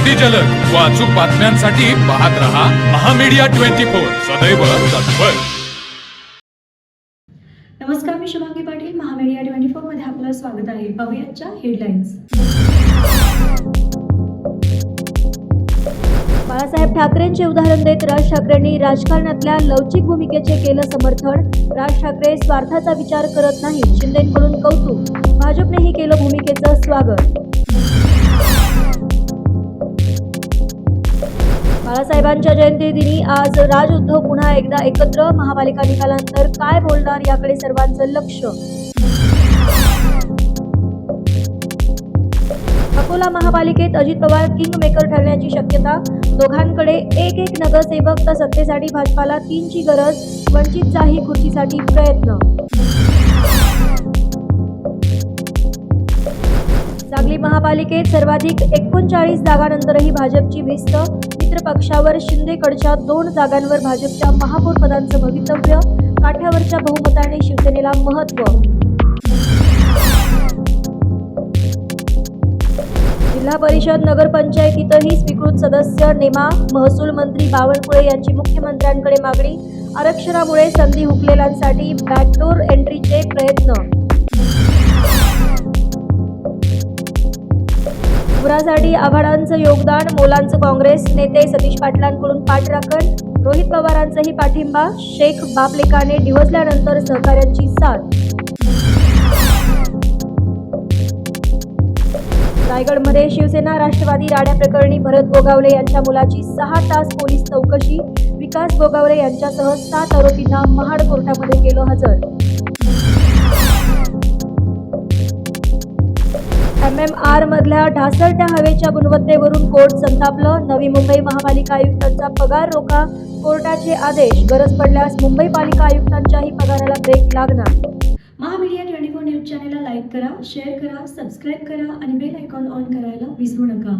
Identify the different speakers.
Speaker 1: अगदी जलद व अचूक बातम्यांसाठी पाहत रहा महामीडिया 24 सदैव तत्पर.
Speaker 2: नमस्कार, मी शुभांगी पाटील. महामीडिया 24 मध्ये आपलं स्वागत आहे. पाहूयाच्या हेडलाईन्स. बाळासाहेब ठाकरेंचे उदाहरण देत राज ठाकरेंनी राजकारणातल्या लवचिक भूमिकेचे केलं समर्थन. राज ठाकरे स्वार्थाचा विचार करत नाही, शिंदेंकडून कौतुक. भाजपनेही केलं भूमिकेचं स्वागत. बाळासाहेबांच्या जयंतीदिनी आज राज उद्धव पुन्हा एकदा एकत्र. महापालिका निकालानंतर काय बोलणार याकडे सर्वांचं लक्ष. अकोला महापालिकेत अजित पवार किंग मेकर ठरण्याची शक्यता. दोघांकडे एक एक नगरसेवक, तर सत्तेसाठी भाजपाला 3ची गरज. वंचितचाही खुर्चीसाठी प्रयत्न. सांगली महापालिकेत सर्वाधिक 39 जागांनंतरही भाजपची भिस्त. मित्र पक्षावर शिंदेकडच्या 2 जागांवर भाजपच्या महापौर पदांचं भवितव्य. काठ्यावरच्या बहुमताने शिवसेनेला महत्त्व. जिल्हा परिषद नगरपंचायतीतही स्वीकृत सदस्य नेमा. महसूल मंत्री बावनकुळे यांची मुख्यमंत्र्यांकडे मागणी. आरक्षणामुळे संधी हुकलेल्यांसाठी बॅकडोर एंट्रीचे प्रयत्न. पुरासाठी आव्हाडांचं योगदान. मोलांचं काँग्रेस नेते सतीश पाटलांकडून पाठराखण. रोहित पवारांचाही पाठिंबा. शेख बापलेकाने डिवचल्यानंतर सहकाऱ्यांची साथ. रायगडमध्ये शिवसेना राष्ट्रवादी राड्या प्रकरणी भरत गोगावले यांच्या मुलाची 6 तास पोलीस चौकशी. विकास गोगावले यांच्यासह 7 आरोपींना महाड कोर्टामध्ये केलं हजर. MMR मधल्या ढासळत्या हवेच्या गुणवत्तेवरून कोर्ट संतापलं. नवी मुंबई महापालिका आयुक्तांचा पगार रोखा. कोर्टाचे आदेश. गरज पडल्यास मुंबई पालिका आयुक्तांच्याही पगाराला ब्रेक लागणार. महामीडिया 24 न्यूज चॅनेलला लाईक करा, शेअर करा, सबस्क्राईब करा आणि बेल आयकॉन ऑन करायला विसरू नका.